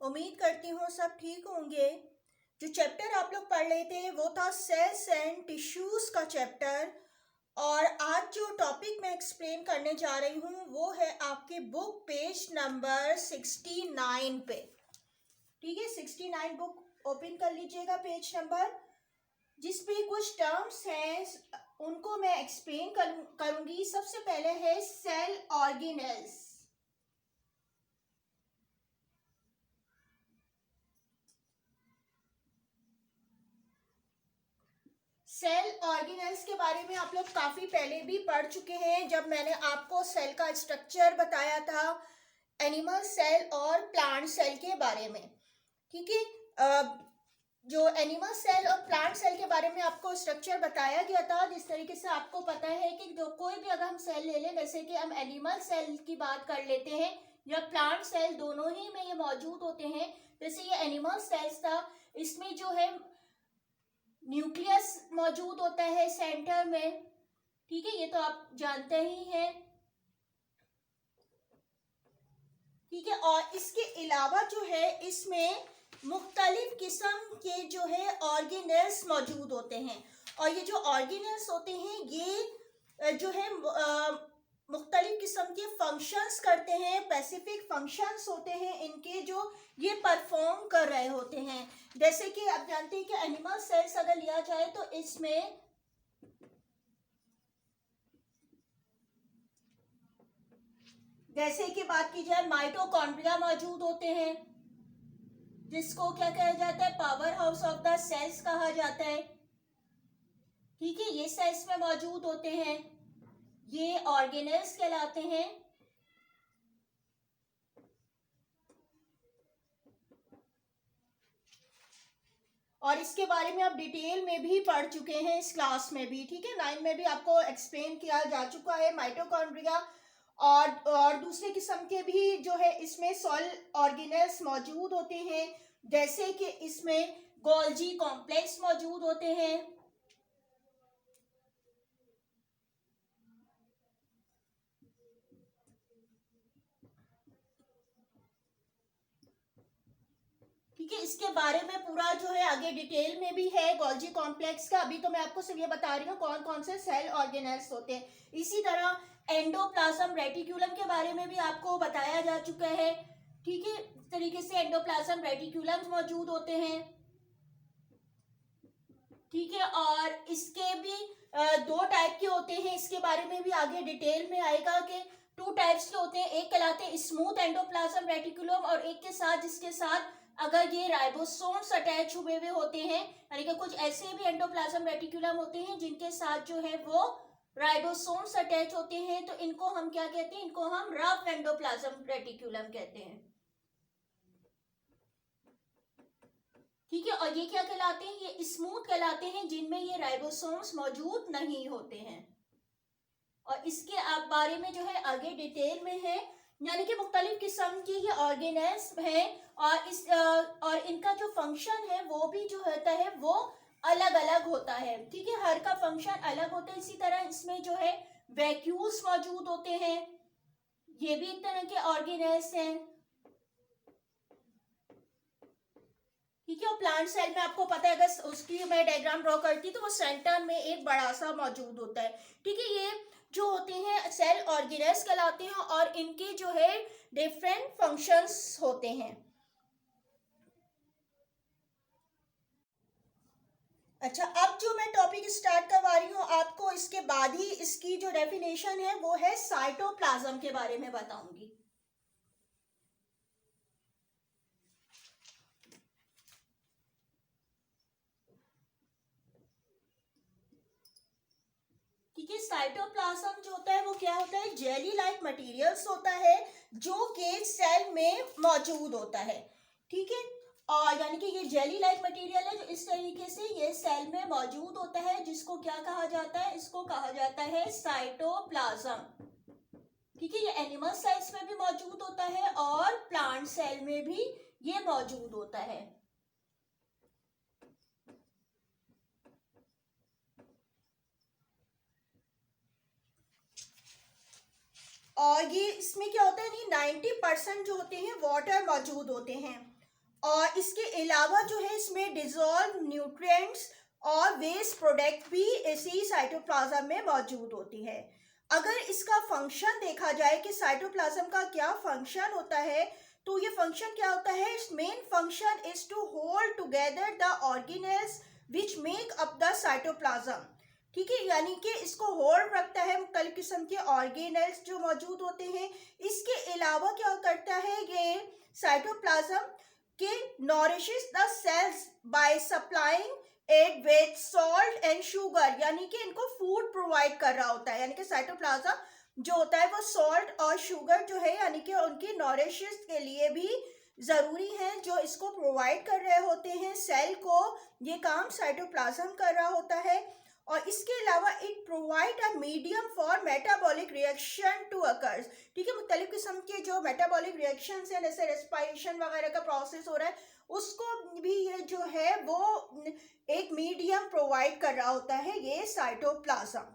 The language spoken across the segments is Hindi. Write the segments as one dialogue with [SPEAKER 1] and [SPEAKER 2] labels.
[SPEAKER 1] उम्मीद करती हूँ सब ठीक होंगे। जो चैप्टर आप लोग पढ़ रहे थे वो था सेल्स एंड टिश्यूज का चैप्टर। और आज जो टॉपिक मैं एक्सप्लेन करने जा रही हूँ वो है आपके बुक पेज नंबर 69 पे। ठीक है, 69 बुक ओपन कर लीजिएगा, पेज नंबर जिसपे कुछ टर्म्स हैं उनको मैं एक्सप्लेन करूंगी। सबसे पहले है सेल ऑर्गेनेल्स। सेल ऑर्गेनेल्स के बारे में आप लोग काफ़ी पहले भी पढ़ चुके हैं जब मैंने आपको सेल का स्ट्रक्चर बताया था, एनिमल सेल और प्लांट सेल के बारे में। ठीक है, जो एनिमल सेल और प्लांट सेल के बारे में आपको स्ट्रक्चर बताया गया था, जिस तरीके से आपको पता है कि जो कोई भी अगर हम सेल ले लें, जैसे कि हम एनिमल सेल की बात कर लेते हैं या प्लांट सेल, दोनों ही में ये मौजूद होते हैं। जैसे ये एनिमल सेल्स था, इसमें जो है न्यूक्लियस मौजूद होता है सेंटर में। ठीक है, ये तो आप जानते ही हैं। ठीक है, और इसके अलावा जो है इसमें मुख्तलिफ किस्म के जो है ऑर्गेनेल्स मौजूद होते हैं। और ये जो ऑर्गेनेल्स होते हैं ये जो है मुख्तलिफ किस्म के फंक्शंस करते हैं, स्पेसिफिक फंक्शंस होते हैं इनके, जो ये परफॉर्म कर रहे होते हैं। जैसे कि आप जानते हैं कि एनिमल सेल्स अगर लिया जाए तो इसमें जैसे कि बात की जाए माइटोकॉन्ड्रिया मौजूद होते हैं, जिसको क्या कहा जाता है, powerhouse of the cells कहा जाता है। ठीक है, ये सेल्स में मौजूद होते हैं, ये ऑर्गेनेल्स कहलाते हैं। और इसके बारे में आप डिटेल में भी पढ़ चुके हैं इस क्लास में भी। ठीक है, 9 में भी आपको एक्सप्लेन किया जा चुका है माइटोकॉन्ड्रिया और दूसरे किस्म के भी जो है इसमें सेल ऑर्गेनेल्स मौजूद होते हैं। जैसे कि इसमें गोल्जी कॉम्प्लेक्स मौजूद होते हैं। ठीक है, इसके बारे में पूरा जो है आगे डिटेल में भी है गोल्जी कॉम्प्लेक्स का। अभी तो मैं आपको सिर्फ ये बता रही हूँ कौन कौन से सेल ऑर्गेनेल्स होते हैं। इसी तरह एंडोप्लाज्म रेटिक्यूलम के बारे में भी आपको बताया जा चुका है। ठीक है, इस तरीके से एंडोप्लाज्म रेटिक्यूलम मौजूद होते हैं। ठीक है, और इसके भी दो टाइप के होते हैं, इसके बारे में भी आगे डिटेल में आएगा कि 2 टाइप्स के होते हैं। एक कहलाते हैं स्मूथ एंडोप्लाज्म रेटिकुलम और एक के साथ जिसके साथ अगर ये राइबोसोम्स अटैच हुए हुए होते हैं, यानी कि कुछ ऐसे भी एंडोप्लाज्म रेटिकुलम होते हैं जिनके साथ जो है वो राइबोसोम्स अटैच होते हैं, तो इनको हम क्या कहते हैं, इनको हम रफ एंडोप्लाज्म रेटिकुलम कहते हैं। ठीक है, और ये क्या कहलाते हैं, ये स्मूथ कहलाते हैं जिनमें ये राइबोसोम्स मौजूद नहीं होते हैं। और इसके आप बारे में जो है आगे डिटेल में है, यानी कि मुख्तलिफ किस्म की ये ऑर्गेनेल्स हैं और इनका जो फंक्शन है वो भी जो होता है वो अलग अलग होता है। ठीक है, हर का फंक्शन अलग होता है। इसी तरह इसमें जो है वैक्यूल्स मौजूद होते हैं, ये भी एक तरह के ऑर्गेनेल्स हैं। ठीक है, और प्लांट सेल में आपको पता है, अगर उसकी मैं डायग्राम ड्रॉ करती तो वो सेंटर में एक बड़ा सा मौजूद होता है। ठीक है, ये जो होते हैं सेल ऑर्गेनेल्स कहलाते हैं और इनके जो है डिफरेंट फंक्शंस होते हैं। अच्छा, अब जो मैं टॉपिक स्टार्ट करवा रही हूँ आपको, इसके बाद ही इसकी जो डेफिनेशन है वो है साइटोप्लाज्म के बारे में बताऊंगी। ठीक है, साइटोप्लाज्म जो होता है वो क्या होता है, जेली लाइक मटेरियल्स होता है जो कि सेल में मौजूद होता है। ठीक है, और यानी कि ये जेली लाइक मटेरियल है जो इस तरीके से ये सेल में मौजूद होता है, जिसको क्या कहा जाता है, इसको कहा जाता है साइटोप्लाज्म। ठीक है, ये एनिमल सेल्स में भी मौजूद होता है और प्लांट सेल में भी ये मौजूद होता है। और ये इसमें क्या होता है, नहीं 90% जो होते हैं वाटर मौजूद होते हैं। और इसके अलावा जो है इसमें डिजॉल्व न्यूट्रिएंट्स और वेस्ट प्रोडक्ट भी इसी साइटोप्लाज्म में मौजूद होती है। अगर इसका फंक्शन देखा जाए कि साइटोप्लाज्म का क्या फंक्शन होता है, तो ये फंक्शन क्या होता है? Its main function is to hold together the organelles which make up the cytoplasm. ठीक है, यानी कि इसको होल्ड रखता है मुख्तलिफ किस्म के ऑर्गेनेल्स जो मौजूद होते हैं। इसके अलावा क्या करता है ये साइटोप्लाज्म के nourishes the cells by supplying it with salt and sugar, यानी कि इनको फूड प्रोवाइड कर रहा होता है। यानी कि साइटोप्लाज्म जो होता है वो सॉल्ट और शुगर जो है यानी कि उनकी नॉरिशेस के लिए भी ज़रूरी है, जो इसको प्रोवाइड कर रहे होते हैं सेल को। ये काम साइटोप्लाज्म कर रहा होता है। और इसके अलावा it provide a medium for metabolic reaction to occurs. ठीक है, मुख्तलिफ किस्म के जो मेटाबॉलिक रिएक्शन है जैसे रेस्पिरेशन वगैरह का प्रोसेस हो रहा है, उसको भी ये जो है वो एक मीडियम प्रोवाइड कर रहा होता है ये साइटोप्लाज्म।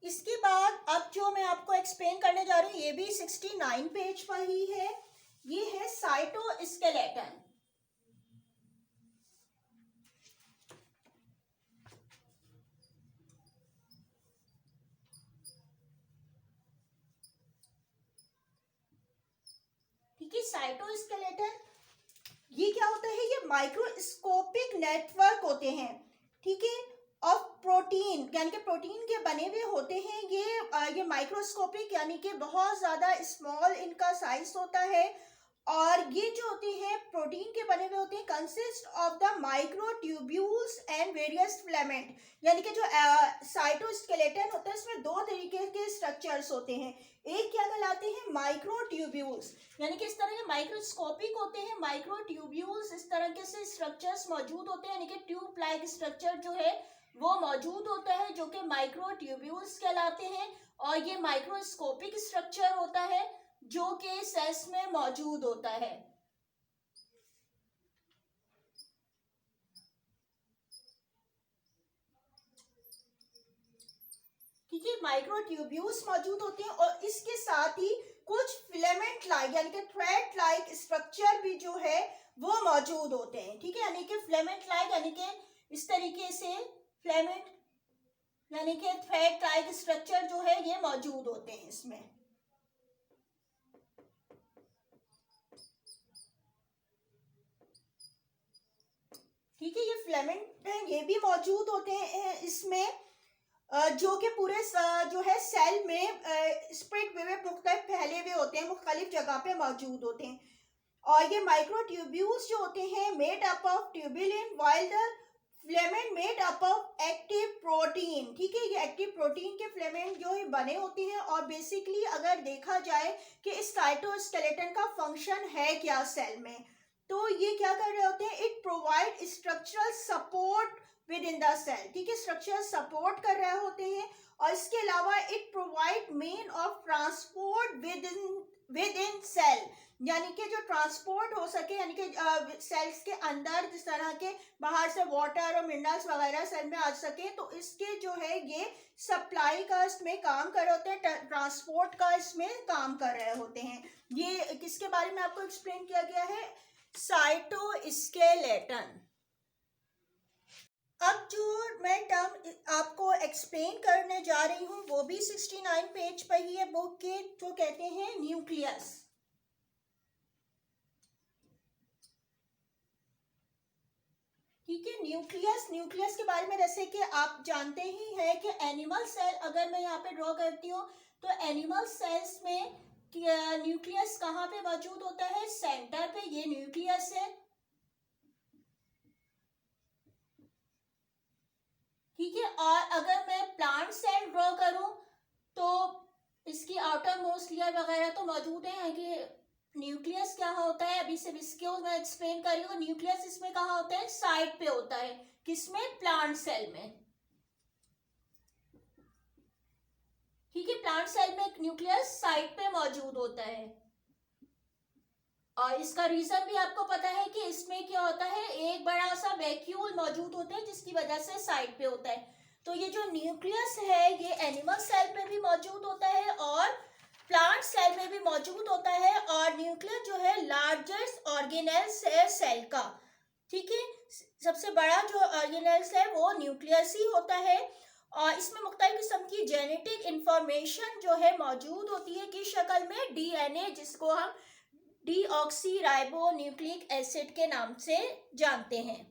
[SPEAKER 1] इसके बाद अब जो मैं आपको एक्सप्लेन करने जा रही हूँ ये भी 69 पेज पर ही है। ये है साइटोस्केलेटन। ठीक है, साइटोस्केलेटन ये क्या होता है? ये माइक्रोस्कोपिक नेटवर्क होते हैं, ठीक है, ऑफ प्रोटीन, यानी कि प्रोटीन के बने हुए होते हैं। ये माइक्रोस्कोपिक यानी कि बहुत ज़्यादा स्मॉल इनका साइज होता है। और ये जो होते हैं प्रोटीन के बने हुए होते हैं, consist of the microtubules and various filament. यानी कि जो साइटोस्केलेटन होता है इसमें दो तरीके के स्ट्रक्चर्स होते हैं। एक क्या कहलाते हैं? माइक्रोट्यूब्यूल्स, यानी कि इस तरह के माइक्रोस्कोपिक होते हैं माइक्रोट्यूब्यूल्स, इस तरह के से स्ट्रक्चर्स मौजूद होते हैं, यानी कि ट्यूब लाइक स्ट्रक्चर जो है वो मौजूद होता है जो कि माइक्रोट्यूब्यूल्स कहलाते हैं। और ये माइक्रोस्कोपिक स्ट्रक्चर होता है जो कि सेल्स में मौजूद होता है। ठीक है, माइक्रोट्यूब्यूल्स मौजूद होते हैं और इसके साथ ही कुछ फिलामेंट लाइक यानी कि थ्रेड लाइक स्ट्रक्चर भी जो है वो मौजूद होते हैं। ठीक है, यानी कि फिलामेंट लाइक यानी कि इस तरीके से फिलामेंट यानी कि थ्रेड लाइक स्ट्रक्चर जो है ये मौजूद होते हैं इसमें। ठीक है, ये फिलामेंट ये भी मौजूद होते हैं इसमें, जो कि पूरे जो है सेल में स्प्रेड हुए मुख्तलिफ फैले हुए होते हैं, मुख्तलिफ जगह पे मौजूद होते हैं। और ये माइक्रोट्यूब्यूल्स जो होते हैं made up of tubulin while the filament made up of active protein. ठीक है, ये एक्टिव प्रोटीन के फिलामेंट जो है बने होते हैं। और बेसिकली अगर देखा जाए कि इस साइटोस्केलेटन का फंक्शन है क्या सेल में, तो ये क्या कर रहे होते हैं? It provide structural support within the cell. ठीक है, स्ट्रक्चर सपोर्ट कर रहे होते हैं। और इसके अलावा it provide main of transport within cell, यानी कि जो ट्रांसपोर्ट हो सके, यानी कि सेल्स के अंदर जिस तरह के बाहर से वाटर और मिनरल्स वगैरह सेल में आ सके, तो इसके जो है ये सप्लाई का इसमें काम कर रहे होते हैं, ट्रांसपोर्ट का इसमें काम कर रहे होते हैं। ये किसके बारे में आपको एक्सप्लेन किया गया है? साइटोस्केलेटन। अब जो मैं टर्म आपको एक्सप्लेन करने जा रही हूँ वो भी 69 पेज पर ही है बुक के, जो कहते हैं न्यूक्लियस। ठीक है, न्यूक्लियस के बारे में जैसे कि आप जानते ही हैं कि एनिमल सेल, अगर मैं यहाँ पे ड्रॉ करती हूँ तो एनिमल सेल्स में न्यूक्लियस कहाँ पे मौजूद होता है? सेंटर पे ये न्यूक्लियस है। ठीक है, और अगर मैं प्लांट सेल ड्रॉ करूं तो इसकी आउटर मोस्ट लेयर वगैरह तो मौजूद है कि न्यूक्लियस क्या होता है, अभी सिर्फ इसको मैं एक्सप्लेन कर रही हूँ। न्यूक्लियस इसमें कहाँ होता है? साइड पे होता है। किसमें? प्लांट सेल में। ठीक है, प्लांट सेल में न्यूक्लियस साइड पे मौजूद होता है। और इसका रीजन भी आपको पता है कि इसमें क्या होता है, एक बड़ा सा वैक्यूल मौजूद होता है जिसकी वजह से साइड पे होता है। तो ये जो न्यूक्लियस है ये एनिमल सेल पे भी मौजूद होता है और प्लांट सेल में भी मौजूद होता है और न्यूक्लियस जो है लार्जेस्ट ऑर्गेनेल्स है सेल का, ठीक है। सबसे बड़ा जो ऑर्गेनेल्स है वो न्यूक्लियस ही होता है और इसमें मुख्तलिफ किस्म की जेनेटिक इंफॉर्मेशन जो है मौजूद होती है किस शक्ल में, डीएनए, जिसको हम डीऑक्सी राइबो न्यूक्लिक एसिड के नाम से जानते हैं।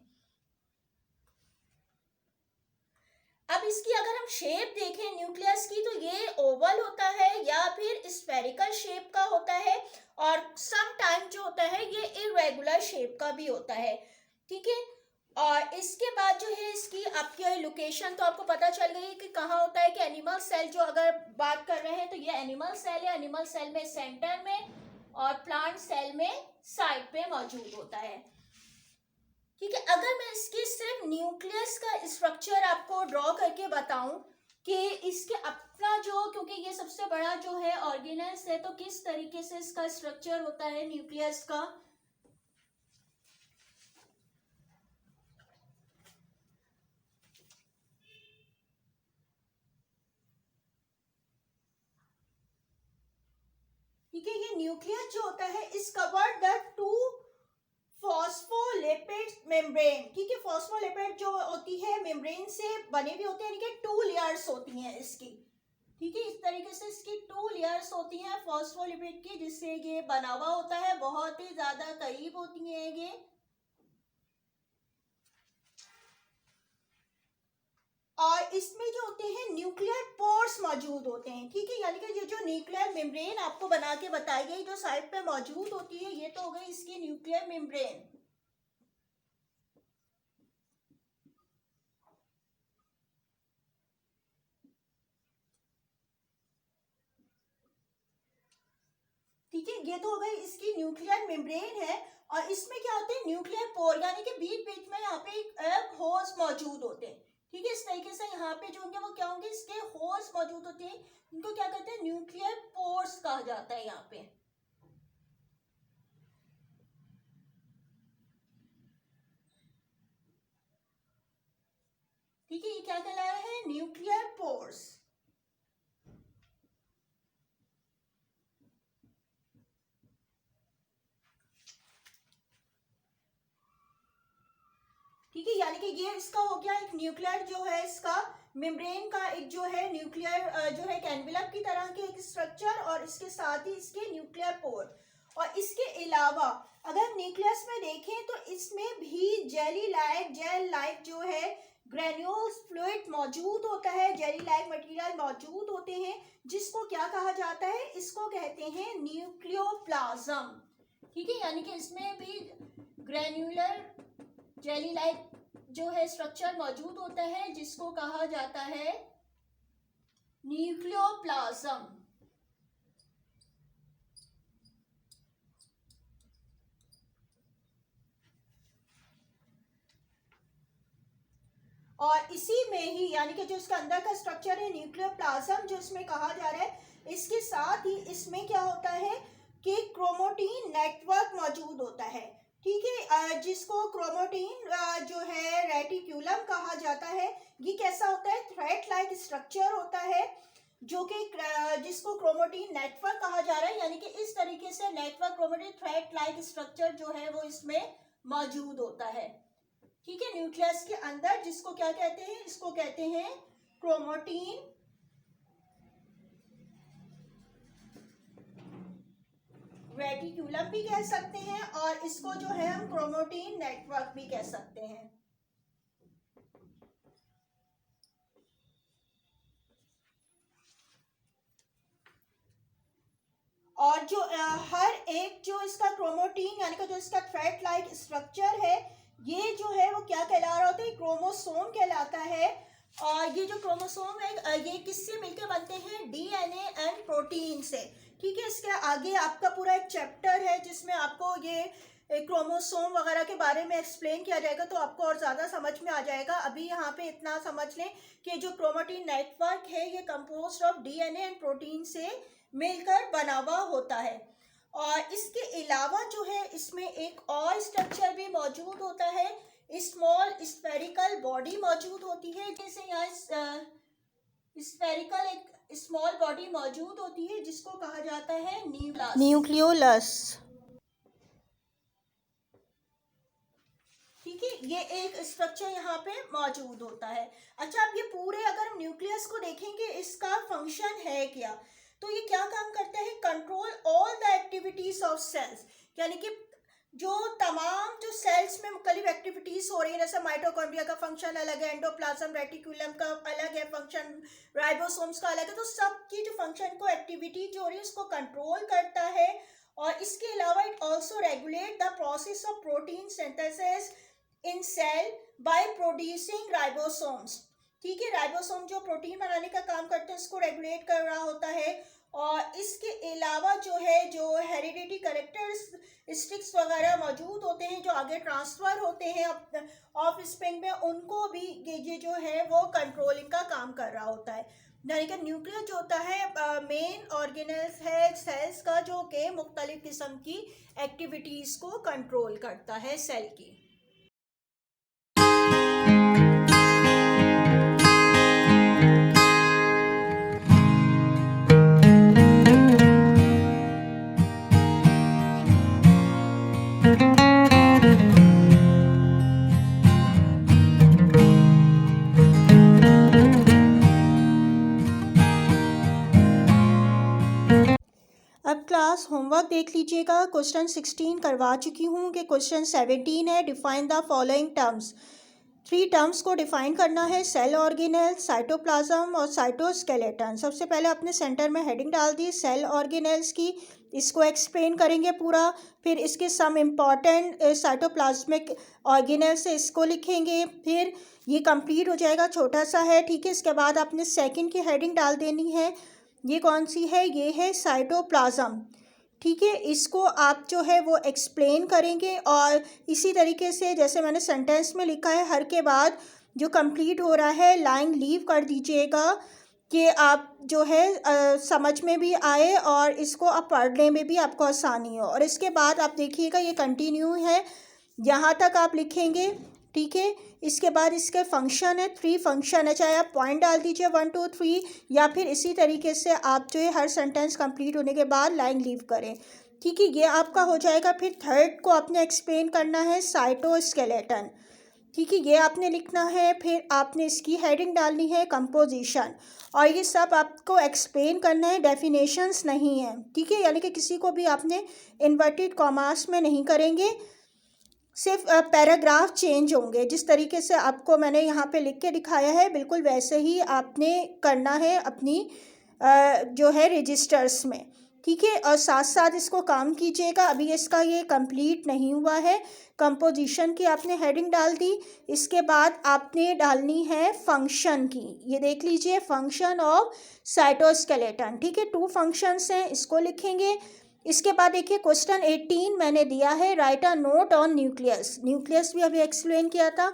[SPEAKER 1] अब इसकी अगर हम शेप देखें न्यूक्लियस की तो ये ओवल होता है या फिर स्फेरिकल शेप का होता है और सम टाइम जो होता है ये इरेगुलर शेप का भी होता है, ठीक है। और इसके बाद जो है इसकी आपकी लोकेशन तो आपको पता चल गई कि कहाँ होता है कि एनिमल सेल जो अगर बात कर रहे हैं तो ये एनिमल सेल है, एनिमल सेल में सेंटर में और प्लांट सेल में साइड पे मौजूद होता है, ठीक है। अगर मैं इसकी सिर्फ न्यूक्लियस का स्ट्रक्चर आपको ड्रॉ करके बताऊं कि इसके अपना जो, क्योंकि ये सबसे बड़ा जो है ऑर्गेनेल्स है, तो किस तरीके से इसका स्ट्रक्चर होता है न्यूक्लियस का, ठीक है। ये न्यूक्लियस जो होता है is covered the two phospholipid membrane, ठीक है। फॉस्फोलिपिड जो होती है मेम्ब्रेन से बने भी होते हैं, यानी कि 2 लेयर्स होती हैं इसकी, ठीक है। इस तरीके से इसकी 2 लेयर्स होती हैं फॉस्फोलिपिड की, जिससे ये बना हुआ होता है, बहुत ही ज्यादा करीब होती हैं ये। और इसमें जो होते हैं न्यूक्लियर पोर्स मौजूद होते हैं, ठीक है। यानी कि ये जो न्यूक्लियर मेम्ब्रेन आपको बना के बताई गई जो साइड पे मौजूद होती है, ये तो हो गई इसकी न्यूक्लियर मेम्ब्रेन, ठीक है। ये तो हो गई इसकी न्यूक्लियर मेम्ब्रेन है और इसमें क्या होते हैं न्यूक्लियर पोर, यानी कि बीच बीच में यहाँ पे एक होल्स मौजूद होते हैं, ठीक है। इस तरीके से यहाँ पे जो होंगे वो क्या होंगे, इसके होल्स मौजूद होते हैं, इनको क्या कहते हैं, न्यूक्लियर पोर्स कहा जाता है यहाँ पे, ठीक है। ये क्या कहला रहा है, न्यूक्लियर पोर्स, ठीक है। यानी कि ये इसका हो गया एक न्यूक्लियर जो है इसका मेम्ब्रेन का एक जो है न्यूक्लियर जो है एनवेलप की तरह के एक स्ट्रक्चर और इसके साथ ही इसके न्यूक्लियर पोर। और इसके अलावा अगर न्यूक्लियस में देखें तो इसमें भी जेल लाइक जो है ग्रेन्यूल्स फ्लूइड मौजूद होता है, जेली लाइक मटेरियल मौजूद होते हैं, जिसको क्या कहा जाता है, इसको कहते हैं न्यूक्लियोप्लाज्म, ठीक है। यानी कि इसमें भी ग्रेन्युलर जेली लाइक जो है स्ट्रक्चर मौजूद होता है, जिसको कहा जाता है न्यूक्लियोप्लाज्म। और इसी में ही यानी कि जो इसका अंदर का स्ट्रक्चर है न्यूक्लियोप्लाज्म जो इसमें कहा जा रहा है, इसके साथ ही इसमें क्या होता है कि क्रोमोटीन नेटवर्क मौजूद होता है, ठीक है, जिसको क्रोमोटीन जो है रेटिक्यूलम कहा जाता है। ये कैसा होता है, थ्रेड लाइक स्ट्रक्चर होता है, जो कि जिसको क्रोमोटीन नेटवर्क कहा जा रहा है, यानी कि इस तरीके से नेटवर्क क्रोमोटीन थ्रेड लाइक स्ट्रक्चर जो है वो इसमें मौजूद होता है, ठीक है, न्यूक्लियस के अंदर, जिसको क्या कहते हैं, इसको कहते हैं क्रोमोटीन रेटिक्यूलम भी कह सकते हैं और इसको जो है हम क्रोमोटीन नेटवर्क भी कह सकते हैं। और जो हर एक जो इसका क्रोमोटीन यानी कि जो इसका थ्रेड लाइक स्ट्रक्चर है, ये जो है वो क्या कहला रहा होता है, क्रोमोसोम कहलाता है। और ये जो क्रोमोसोम है ये किससे मिलकर बनते हैं, डीएनए एंड प्रोटीन से, ठीक है। इसके आगे आपका पूरा एक चैप्टर है जिसमें आपको ये क्रोमोसोम वगैरह के बारे में एक्सप्लेन किया जाएगा, तो आपको और ज़्यादा समझ में आ जाएगा। अभी यहाँ पे इतना समझ लें कि जो क्रोमोटीन नेटवर्क है ये composed of DNA and protein से मिलकर बना हुआ होता है। और इसके अलावा जो है इसमें एक और स्ट्रक्चर भी मौजूद होता है, स्मॉल स्फेरिकल बॉडी मौजूद होती है, जैसे यहाँ स्फेरिकल एक स्मॉल बॉडी मौजूद होती है जिसको कहा जाता है
[SPEAKER 2] न्यूक्लियोलस।
[SPEAKER 1] ठीक है, ये एक स्ट्रक्चर यहाँ पे मौजूद होता है। अच्छा, अब ये पूरे अगर हम न्यूक्लियस को देखेंगे, इसका फंक्शन है क्या, तो ये क्या काम करता है, control all the activities of cells, यानी कि जो तमाम जो सेल्स में मुख्तलिफ एक्टिविटीज हो रही है, जैसे माइटोकॉन्ड्रिया का फंक्शन अलग है, एंडोप्लाज्म रेटिकुलम का अलग है फंक्शन, राइबोसोम्स का अलग है, तो सबकी जो फंक्शन को एक्टिविटी जो हो रही है उसको कंट्रोल करता है। और इसके अलावा it also regulate the process of protein synthesis in cell by producing ribosomes. ठीक है, राइबोसोम जो प्रोटीन बनाने का काम करते हैं उसको रेगुलेट कर रहा होता है। और इसके अलावा जो है, जो हेरिडिटी कैरेक्टरिस्टिक्स वगैरह मौजूद होते हैं जो आगे ट्रांसफर होते हैं ऑफ स्प्रिंग में, उनको भी ये जो है वो कंट्रोलिंग का काम कर रहा होता है। यानी कि न्यूक्लियस जो होता है मेन ऑर्गेनल्स है सेल्स का, जो कि मुख्तलिफ किस्म की एक्टिविटीज को कंट्रोल करता है सेल की।
[SPEAKER 2] अब क्लास होमवर्क देख लीजिएगा। क्वेश्चन 16 करवा चुकी हूँ कि क्वेश्चन 17 है, define the following terms. 3 terms को डिफाइन करना है, सेल ऑर्गेनेल, साइटोप्लाज्म और साइटोस्केलेटन। सबसे पहले अपने सेंटर में हेडिंग डाल दी सेल ऑर्गेनेल्स की, इसको एक्सप्लेन करेंगे पूरा। फिर इसके सम इम्पॉर्टेंट साइटोप्लाज्मिक ऑर्गेनेल्स से इसको लिखेंगे। फिर ये कंप्लीट हो जाएगा, छोटा सा है, ठीक है। इसके बाद आपने सेकंड की हेडिंग डाल देनी है, ये कौन सी है, ये है साइटोप्लाज्म। ठीक है, इसको आप जो है वो एक्सप्लेन करेंगे। और इसी तरीके से जैसे मैंने सेंटेंस में लिखा है, हर के बाद जो कंप्लीट हो रहा है लाइन लीव कर दीजिएगा कि आप जो है समझ में भी आए और इसको आप पढ़ने में भी आपको आसानी हो। और इसके बाद आप देखिएगा ये कंटिन्यू है, यहाँ तक आप लिखेंगे, ठीक है। इसके बाद इसके फंक्शन है, 3 फंक्शन है, चाहे आप पॉइंट डाल दीजिए 1 2 3, या फिर इसी तरीके से आप जो है हर सेंटेंस कंप्लीट होने के बाद लाइन लीव करें, ठीक है। ये आपका हो जाएगा। फिर थर्ड को आपने एक्सप्लेन करना है साइटोस्केलेटन, ठीक है, ये आपने लिखना है। फिर आपने इसकी हेडिंग डालनी है कंपोजिशन, और ये सब आपको एक्सप्लेन करना है, डेफिनेशंस नहीं है, ठीक है। यानी कि किसी को भी आपने इन्वर्टेड कॉमास में नहीं करेंगे, सिर्फ पैराग्राफ चेंज होंगे। जिस तरीके से आपको मैंने यहाँ पे लिख के दिखाया है, बिल्कुल वैसे ही आपने करना है अपनी जो है रजिस्टर्स में, ठीक है। और साथ साथ इसको काम कीजिएगा। अभी इसका ये कंप्लीट नहीं हुआ है। कंपोजिशन की आपने हेडिंग डाल दी, इसके बाद आपने डालनी है फंक्शन की, ये देख लीजिए, फंक्शन ऑफ साइटोस्केलेटन, ठीक है। 2 फंक्शंस हैं, इसको लिखेंगे। इसके बाद देखिए क्वेश्चन 18 मैंने दिया है, right a note on nucleus. Nucleus भी अभी एक्सप्लेन किया था,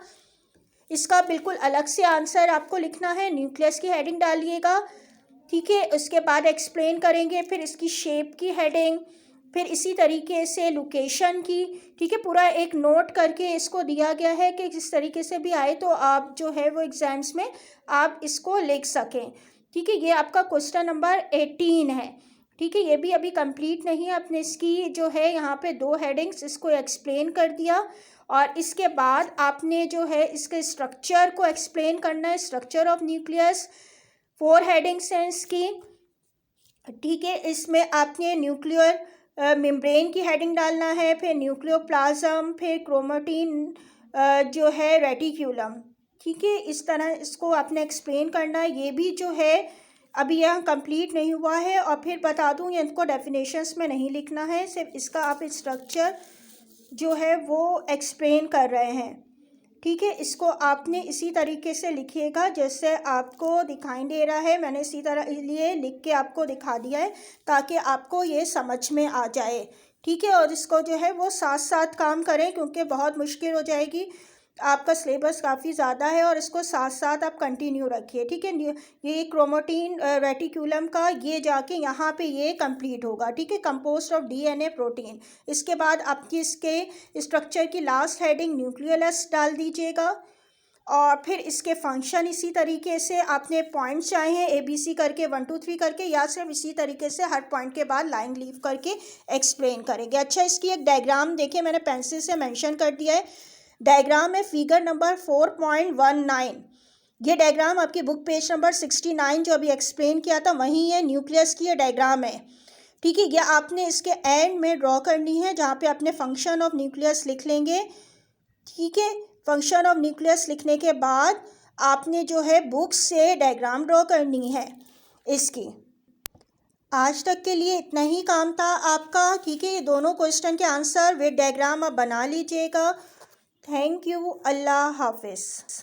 [SPEAKER 2] इसका बिल्कुल अलग से आंसर आपको लिखना है। न्यूक्लियस की हेडिंग डालिएगा, ठीक है। उसके बाद एक्सप्लेन करेंगे, फिर इसकी शेप की हेडिंग, फिर इसी तरीके से लोकेशन की, ठीक है। पूरा एक नोट करके इसको दिया गया है कि जिस तरीके से भी आए तो आप जो है वो एग्जाम्स में आप इसको लिख सकें, ठीक है। ये आपका क्वेश्चन नंबर 18 है, ठीक है। ये भी अभी कंप्लीट नहीं है, आपने इसकी जो है यहाँ पे 2 हेडिंग्स इसको एक्सप्लेन कर दिया। और इसके बाद आपने जो है इसके स्ट्रक्चर को एक्सप्लेन करना है, स्ट्रक्चर ऑफ न्यूक्लियस, 4 हेडिंग्स हैं इसकी, ठीक है। इसमें आपने न्यूक्लियर मेम्ब्रेन की हेडिंग डालना है, फिर न्यूक्लियोप्लाज्म, फिर क्रोमेटिन जो है रेटिक्यूलम, ठीक है। इस तरह इसको आपने एक्सप्लेन करना है। ये भी जो है अभी यह कंप्लीट नहीं हुआ है। और फिर बता दूं, ये इनको डेफिनेशंस में नहीं लिखना है, सिर्फ इसका आप स्ट्रक्चर जो है वो एक्सप्लेन कर रहे हैं, ठीक है। इसको आपने इसी तरीके से लिखिएगा जैसे आपको दिखाई दे रहा है। मैंने इसी तरह इसलिए लिख के आपको दिखा दिया है ताकि आपको ये समझ में आ जाए, ठीक है। और इसको जो है वो साथ साथ काम करें, क्योंकि बहुत मुश्किल हो जाएगी, आपका सिलेबस काफ़ी ज़्यादा है, और इसको साथ साथ आप कंटिन्यू रखिए, ठीक है। ये क्रोमेटिन रेटिक्यूलम का ये जाके यहाँ पे ये कंप्लीट होगा, ठीक है, कंपोस्ट ऑफ डीएनए प्रोटीन। इसके बाद आपकी इसके स्ट्रक्चर की लास्ट हेडिंग न्यूक्लियोलस डाल दीजिएगा, और फिर इसके फंक्शन इसी तरीके से आपने पॉइंट्स चाहे हैं ABC करके 1 2 3 करके, या सिर्फ इसी तरीके से हर पॉइंट के बाद लाइन लीव करके एक्सप्लेन करेंगे। अच्छा, इसकी एक डायग्राम देखिए, मैंने पेंसिल से मेंशन कर दिया है। डायग्राम है फिगर नंबर 4.19। ये डायग्राम आपकी बुक पेज नंबर 69 जो अभी एक्सप्लेन किया था वहीं है, न्यूक्लियस की ये डायग्राम है। ठीक है, ये आपने इसके एंड में ड्रॉ करनी है, जहाँ पे अपने फंक्शन ऑफ न्यूक्लियस लिख लेंगे। ठीक है, फंक्शन ऑफ न्यूक्लियस लिखने के बाद आपने जो है बुक से डायग्राम ड्रॉ करनी है इसकी। आज तक के लिए इतना ही काम था आपका। ठीक है, ये दोनों क्वेश्चन के आंसर विद डायग्राम आप बना लीजिएगा। Thank you. अल्लाह हाफिज़।